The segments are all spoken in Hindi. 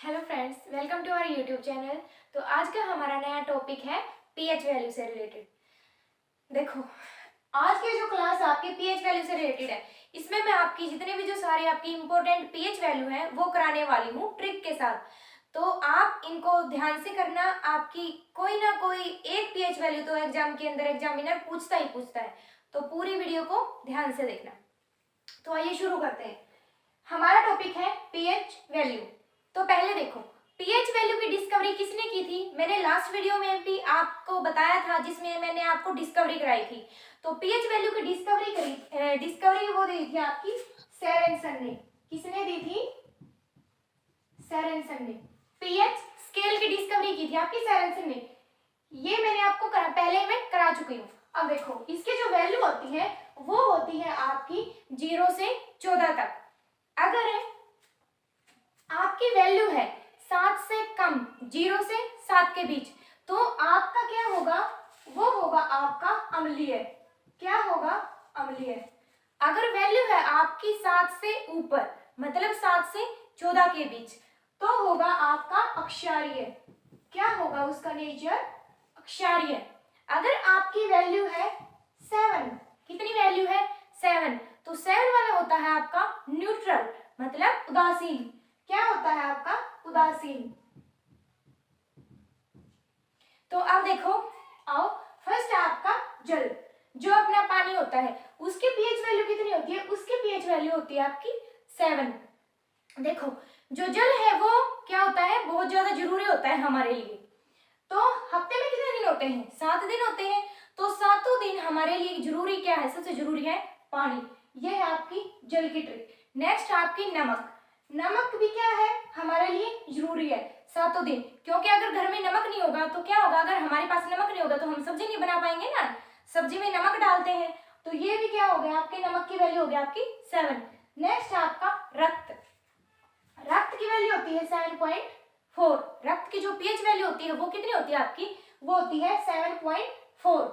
Hello friends, welcome to our YouTube channel. तो आज का हमारा नया टॉपिक है पीएच वैल्यू से रिलेटेड। देखो, आज की जो क्लास आपकी पीएच वैल्यू से रिलेटेड है, इसमें मैं आपकी जितने भी जो सारे आपकी इंपॉर्टेंट पीएच वैल्यू हैं वो कराने वाली हूँ ट्रिक के साथ। तो आप इनको ध्यान से करना। आपकी कोई ना कोई एक पीएच वैल्यू तो एग्जाम के अंदर एग्जामिनर पूछता ही पूछता है, तो पूरी वीडियो को ध्यान से देखना। तो आइए शुरू करते हैं। हमारा टॉपिक है पीएच वैल्यू। तो पहले देखो, पीएच वैल्यू की डिस्कवरी किसने की थी? मैंने लास्ट वीडियो में भी आपको बताया था, जिसमें मैंने आपको डिस्कवरी कराई थी। तो पीएच वैल्यू की डिस्कवरी वो दी थी आपकी सोरेनसन ने। किसने दी थी? सोरेनसन ने। पीएच स्केल की डिस्कवरी की थी आपकी सोरेनसन ने। ये मैंने आपको पहले मैं करा चुकी हूँ। अब देखो, इसकी जो वैल्यू होती है वो होती है आपकी 0 से 14 तक। अगर आपकी वैल्यू है 7 से कम, 0 से 7 के बीच, तो आपका क्या होगा? वो होगा आपका अम्लीय। क्या होगा? अम्लीय। अगर वैल्यू है आपकी 7 से ऊपर, मतलब 7 से 14 के बीच, तो होगा आपका अक्षारीय। क्या होगा उसका नेचर? अक्षारीय। अगर आपकी वैल्यू है 7, कितनी वैल्यू है? 7, तो 7 वाला होता है आपका न्यूट्रल, मतलब उदासीन। क्या होता है आपका? उदासीन। तो अब देखो, आओ, फर्स्ट आपका जल, जो अपना पानी होता है, उसकी पीएच वैल्यू कितनी होती है? उसकी पीएच वैल्यू होती है आपकी 7। देखो, जो जल है वो क्या होता है? बहुत ज्यादा जरूरी होता है हमारे लिए। तो हफ्ते में कितने दिन होते हैं? 7 दिन होते हैं। तो 7 दिन हमारे लिए जरूरी क्या है? सबसे जरूरी है पानी। यह है आपकी जल की ट्रिक। नेक्स्ट आपकी नमक। नमक भी क्या है? हमारे लिए जरूरी है 7 दिन, क्योंकि अगर घर में नमक नहीं होगा तो क्या होगा? अगर हमारे पास नमक नहीं होगा तो हम सब्जी नहीं बना पाएंगे ना। सब्जी में नमक डालते हैं, तो ये भी क्या हो गया? आपके नमक की वैल्यू हो गई आपकी 7। नेक्स्ट आपका रक्त। रक्त की वैल्यू होती है 7.4। रक्त की जो पीएच वैल्यू होती है वो कितनी होती है आपकी? वो होती है 7.4।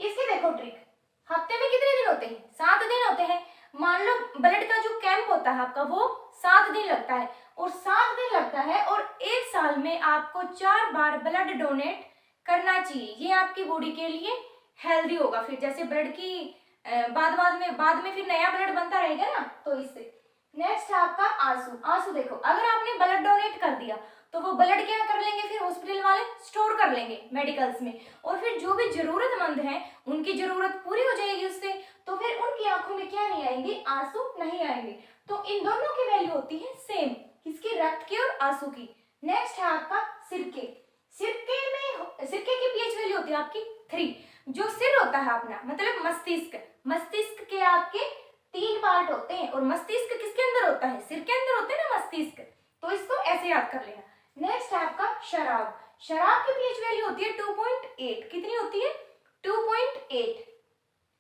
इसकी देखो ट्रिक, हफ्ते में कितने दिन होते हैं? 7 दिन होते हैं। मान लो ब्लड का जो कैंप होता है आपका, वो 7 दिन लगता है, और 7 दिन लगता है, और 1 साल में आपको 4 बार ब्लड डोनेट करना चाहिए। ये आपकी बॉडी के लिए हेल्दी होगा। फिर जैसे ब्लड की बाद में फिर नया ब्लड बनता रहेगा ना, तो इससे। नेक्स्ट आपका आंसू। आंसू देखो, अगर आपने ब्लड डोनेट कर दिया तो वो ब्लड क्या कर लेंगे? फिर हॉस्पिटल वाले स्टोर कर लेंगे मेडिकल्स में, और फिर जो भी जरूरतमंद हैं उनकी जरूरत पूरी हो जाएगी उससे। तो फिर उनकी आंखों में क्या नहीं आएंगे? आंसू नहीं आएंगे। तो इन दोनों की वैल्यू होती है सेम, किसकी? रक्त की और आंसू की। नेक्स्ट है आपका सिरके। सिरके की पीएच वैल्यू होती है आपकी 3। जो सिर होता है अपना, मतलब मस्तिष्क, मस्तिष्क के आपके 3 पार्ट होते हैं, और मस्तिष्क किसके अंदर होता है? सिर के अंदर होते हैं ना मस्तिष्क। तो इसको ऐसे याद कर लेना। नेक्स्ट है आपका शराब। शराब की पीएच वैल्यू होती है 2.8। कितनी होती है? 2.8।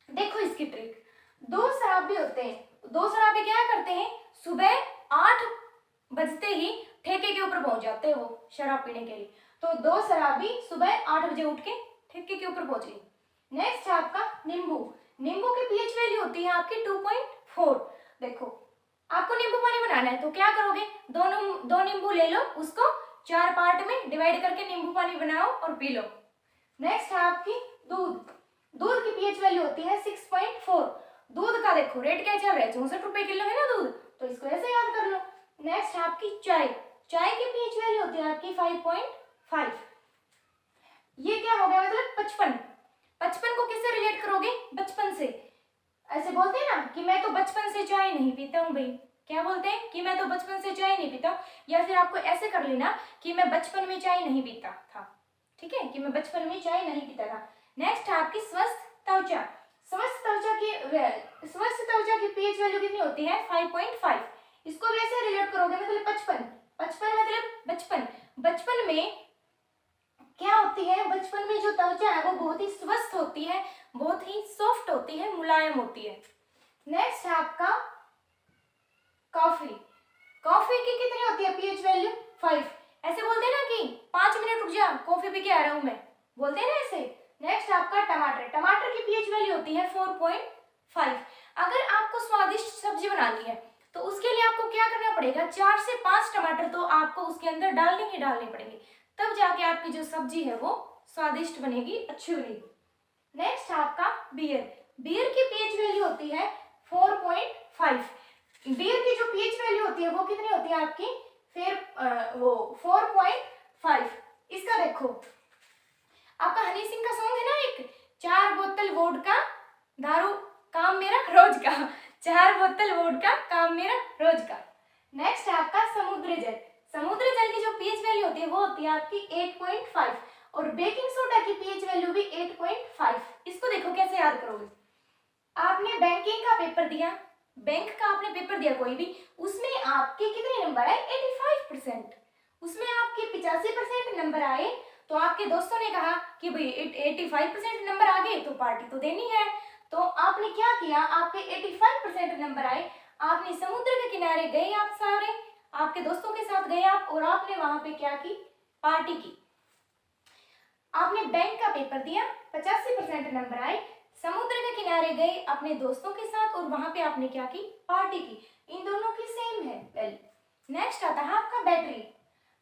देखो इसकी ट्रिक, 2 शराबी होते हैं। 2 शराबी क्या करते हैं? सुबह 8 बजते ही ठेके के ऊपर पहुंच जाते हैं वो शराब पीने के लिए। तो 2 शराबी सुबह 8 बजे उठ के ठेके के ऊपर पहुंच गए। नेक्स्ट है आपका नींबू। नींबू की पीएच वैल्यू होती है आपकी 2.4। देखो, आपको नींबू पानी बनाना है तो क्या करोगे? दो नींबू ले लो, उसको 4 पार्ट में डिवाइड करके नींबू पानी बनाओ और पी लो। नेक्स्ट है आपकी दूध। दूध की पीएच वैल्यू होती है 6.4। दूध का देखो रेट क्या चल रहा है? 64 रुपए किलो है ना दूध, तो इसको ऐसे याद कर लो। नेक्स्ट है आपकी चाय। चाय की पीएच वैल्यू होती है आपकी 5.5। ये क्या हो गया? मतलब 55। 55 को किससे रिलेट करोगे? बचपन से। ऐसे बोलते हैं ना कि मैं तो बचपन से चाय नहीं पीता हूँ भाई। क्या बोलते हैं? कि मैं तो बचपन से चाय नहीं पीता। या फिर आपको ऐसे कर लेना कि मैं बचपन में चाय नहीं पीता था। ठीक है, कि मैं बचपन में चाय नहीं पीता था। नेक्स्ट है आपकी स्वस्थ त्वचा। स्वस्थ त्वचा की पीएच वैल्यू कितनी होती है? 5.5। इसको भी ऐसे रिलेट करोगे, मतलब 55। 55 मतलब बचपन। बचपन में क्या होती है? बचपन में जो त्वचा है वो बहुत ही स्वस्थ होती है, बहुत ही सॉफ्ट होती है, मुलायम होती है। नेक्स्ट है आपका कॉफी। कॉफी की कितनी होती है पीएच वैल्यू? 5। ऐसे बोलते हैं ना कि 5 मिनट रुक जा, कॉफी पी के आ रहा हूं मैं, बोलते हैं ना ऐसे। नेक्स्ट आपका टमाटर। टमाटर की पीएच वैल्यू होती है 4.5। अगर आपको स्वादिष्ट सब्जी बनानी है तो उसके लिए आपको क्या करना पड़ेगा 4 से 5 टमाटर तो आपको उसके अंदर डालने ही डालने पड़ेंगे, तब जाके आपकी जो सब्जी है वो स्वादिष्ट बनेगी, अच्छी बनेगी। नेक्स्ट आपका बियर। बियर की पीएच वैल्यू होती है 4.5। बियर की जो पीएच वैल्यू होती है वो कितनी होती है आपकी, फिर वो 4.5। इसका देखो, आपका हनी सिंह का सॉन्ग है ना एक, 4 बोतल वोडका दारू काम मेरा रोज का, 4 बोतल वोडका काम मेरा रोज का। नेक्स्ट है आपका समुद्री जल। समुद्री जल की जो पीएच वैल्यू होती है वो होती है आपकी 8.5 और बेकिंग सोडा की पीएच वैल्यू भी 8.5। इसको देखो कैसे याद करोगे। आपने बैंकिंग का पेपर दिया, बैंक का आपने पेपर दिया कोई भी, उसमें आपके कितने नंबर आए, 85%। उसमें आपके 85% नंबर आए तो आपके दोस्तों ने कहा कि भाई 85% नंबर आ गए तो पार्टी तो देनी है। तो आपने क्या किया, आपके 85% नंबर आए, आपने समुद्र के किनारे गए, आप सारे आपके दोस्तों के साथ गए आप, और आपने वहां पे क्या की, पार्टी की। आपने बैंक का पेपर दिया, 85% नंबर आए, समुद्र के किनारे गए अपने दोस्तों के साथ और वहां पे आपने क्या की, पार्टी की। इन दोनों की सेम है वैल्यू। नेक्स्ट आता है आपका बैटरी।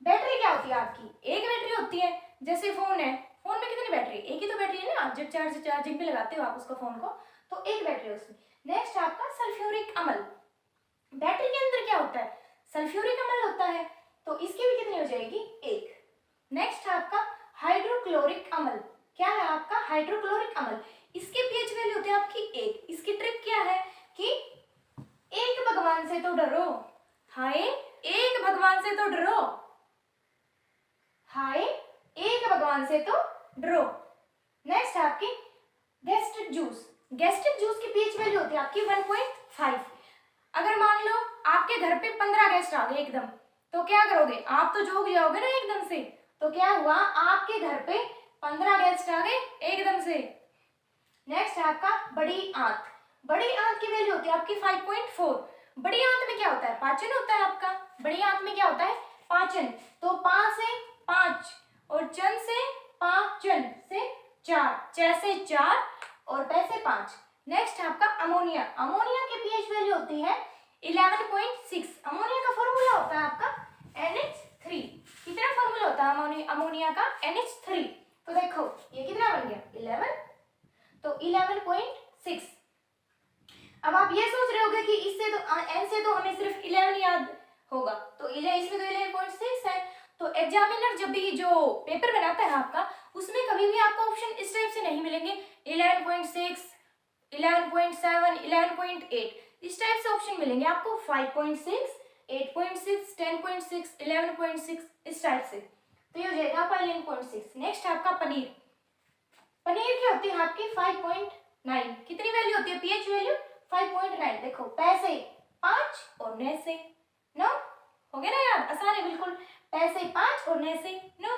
बैटरी क्या होती है आपकी, एक बैटरी होती है, जैसे फोन है, फोन में कितनी बैटरी, एक ही तो बैटरी है ना, जब चार्जिंग पे लगाते हो आप उसका फोन को, तो एक बैटरी है उसमें। नेक्स्ट आपका सल्फ्यूरिक अम्ल। बैटरी के अंदर क्या होता है, सल्फ्यूरिक अम्ल होता है, तो इसकी भी कितनी हो जाएगी, एक। नेक्स्ट आपका हाइड्रोक्लोरिक अम्ल। क्या है आपका, हाइड्रोक्लोरिक अम्ल, इसके पीएच वैल्यू होती है आपकी एक। इसकी ट्रिक क्या है कि एक भगवान से तो डरो, हाय एक भगवान से तो डरो, हाय एक भगवान से तो डरो। नेक्स्ट आपकी गैस्ट्रिक जूस। गैस्ट्रिक जूस की पीएच वैल्यू होती है आपकी 1.5। अगर मान लो आपके घर पे 15 गेस्ट आ गए एकदम, तो क्या करोगे, आप तो जोग जाओगे ना एकदम से। तो क्या हुआ, आपके घर पे 15 गेस्ट आ गए एकदम से। नेक्स्ट है आपका बड़ी आंत। बड़ी आंत की वैल्यू होती है आपकी 5.4। बड़ी आंत में क्या होता है, पाचन होता है आपका। बड़ी आंत में क्या होता है, पाचन। तो 5 से 5 और चन से पाचन से 4, च से 4 और पै से 5। नेक्स्ट है आपका अमोनिया। अमोनिया की पीएच वैल्यू होती है 11.6। अमोनिया का फॉर्मूला होता है आपका NH3। कितना फॉर्मूला होता है अमोनिया का, NH3। तो देखो ये कितना बन गया, 11, तो 11.6। अब आप ये सोच रहे होगे कि इससे तो n से तो हमें सिर्फ 11 याद होगा, तो इसमें तो 11.6 है। तो एग्जामिनर जब भी जो पेपर बनाता है आपका, उसमें कभी भी आपको ऑप्शन इस टाइप से नहीं मिलेंगे 11.6, 11.7, 11.8, इस टाइप से ऑप्शन मिलेंगे आपको 5.6, 8.6, 10.6, 11.6, इस टाइप से। तो ये हो जाएगा आपका 11.6। नेक्स्ट आपका पनीर। पनीर की होती है आपकी 5.9। कितनी वैल्यू होती है, पीएच वैल्यू 5.9। देखो पैसे 5 और न से 9 हो गया ना यार, आसान है बिल्कुल। पैसे 5 और न से 9।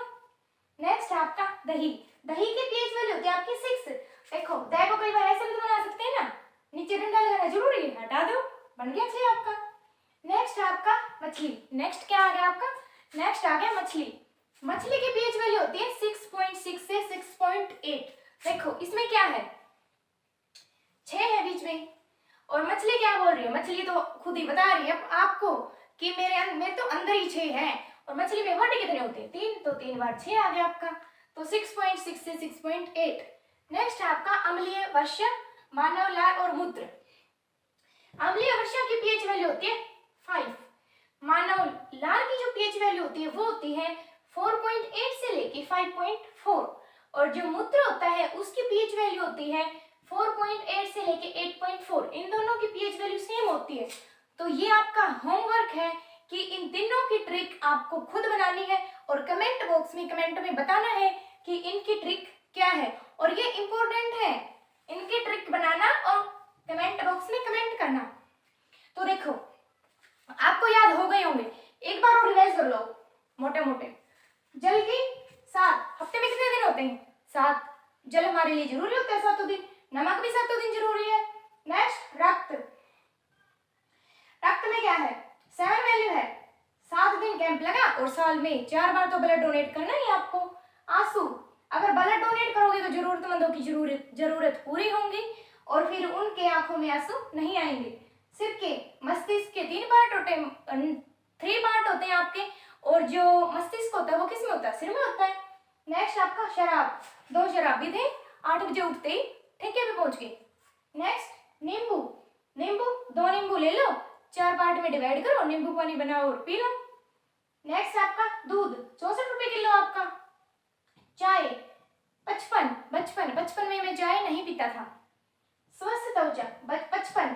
नेक्स्ट आपका दही। दही की पीएच वैल्यू होती है आपकी 6। देखो दही को कई बार ऐसे भी तो बना सकते हैं ना, नीचे डंडा लगाना जरूरी है, हटा दो, बन गया 6 आपका। नेक्स्ट आपका मछली। नेक्स्ट क्या आ गया आपका, नेक्स्ट आ गया मछली। मछली की पीएच वैल्यू होती है 6.6 से 6.8। देखो इसमें क्या है, 6 है बीच में, और मछली क्या बोल रही है, मछली तो खुद ही बता रही है आपको कि मेरे तो अंदर ही 6 है, और मछली में वर्ड कितने होते हैं, 3, तो 3 बार 6 आ गया आपका, तो 6.6 से 6.8। नेक्स्ट आपका अम्लीय वर्षा, मानव लार और मूत्र। अम्लीय वर्षा की पीएच वैल्यू होती है 5। मानव लार की जो पीएच वैल्यू होती है वो होती है 4.8 से लेके 5.4, और जो मूत्र होता है उसकी पीएच वैल्यू होती है 4.8 से लेके 8.4। इन दोनों की पीएच वैल्यू सेम होती है। तो ये आपका होमवर्क है कि इन तीनों की ट्रिक आपको खुद बनानी है और कमेंट बॉक्स में कमेंट में बताना है कि इनकी ट्रिक क्या है, और ये इंपॉर्टेंट है इनकी ट्रिक बनाना और कमेंट बॉक्स में कमेंट करना। तो देखो आपको याद हो गए होंगे, एक बार और रिवाइज कर लो मोटे मोटे। जल की 7, हफ्ते में कितने दिन होते हैं, 7। जल हमारे लिए जरूरी होता है 7 दिन, नमक भी 7 दिन जरूरी है। नेक्स्ट रक्त। रक्त में क्या है, 7 वैल्यू है, 7 दिन कैंप लगा और साल में 4 बार तो ब्लड डोनेट करना ही आपको। आंसू, अगर ब्लड डोनेट करोगे तो जरूरतमंदों की जरूरत पूरी होंगी और फिर उनके आंखों में आंसू नहीं आएंगे। सिरके, मस्तिष्क के 3 बार होता है वो किस में होता है, सिर में होता है। नेक्स्ट आपका शराब, 2 शराब भी थे, 8 बजे उठते ही ठेके पे पहुंच गए। नेक्स्ट नींबू, नींबू 2 नींबू ले लो, 4 पार्ट में डिवाइड करो, नींबू पानी बनाओ और पी लो। नेक्स्ट आपका दूध, 64 रुपए किलो आपका। चाय 55, बचपन में मैं चाय नहीं पीता था। स्वस्थ त्वचा, बचपन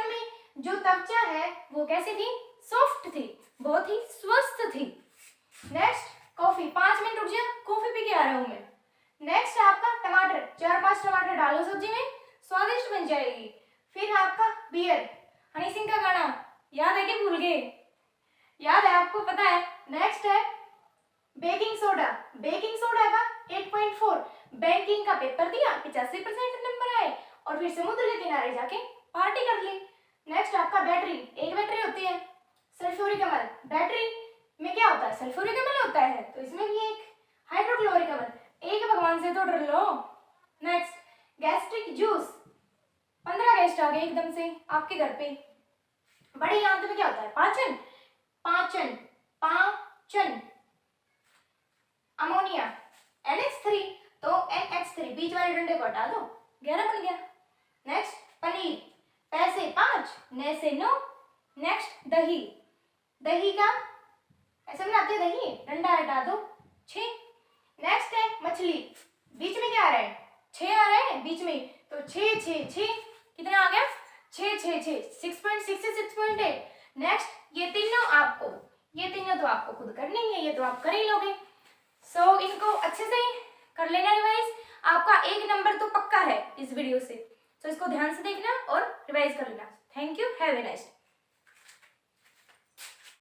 में जो त्वचा है वो कैसी थी, सॉफ्ट थी, बहुत ही स्वस्थ थी। नेक्स्ट कॉफी, 5 मिनट रुक जा, कॉफी पी के आ रहा हूं मैं। नेक्स्ट आपका टमाटर, 4-5 टमाटर डालो सब्जी में, स्वादिष्ट बन जाएगी। फिर आपका बियर, हनी सिंह का गाना याद है कि भूल गए, याद है आपको, पता है। नेक्स्ट है बेकिंग सोडा, बेकिंग सोडा का 8.4, बैंकिंग का पेपर दिया, 85% नंबर आए और फिर समुद्र के किनारे जाके पार्टी कर ली। नेक्स्ट आपका बैटरी, एक बैटरी होती है, सल्फ्यूरिक अम्ल, बैटरी में क्या होता है, सल्फ्यूरिक अम्ल होता है, तो इसमें भी एक हाइड्रोक्लोरिक अम्ल, एक भगवान से तो डर लो। नेक्स्ट गैस्ट्रिक जूस, 15 गेस्ट आ गए एकदम से आपके घर पे। बड़े आंत में क्या होता है, पाचन। अमोनिया NH3, तो NH3 बीच वाले डंडे को हटा दो, 11 बन गया। नेक्स्ट पनीर, पैसे 5, नै से 9। नेक्स्ट दही, दही का ऐसे बनाते हैं दही, डंडा हटा दो, 6। नेक्स्ट है मछली, बीच में क्या आ रहा है, 6 आ रहा है बीच में, तो 6 कितना आ गया, 6 6.6 से 6.8। नेक्स्ट ये तीनों तो आपको खुद करनी है, ये तो आप कर ही लोगे। सो इनको अच्छे से कर लेना रिवाइज, आपका 1 नंबर तो पक्का है इस वीडियो से, तो इसको ध्यान से देखना और रिवाइज कर लेना। Thank you, have a nice day.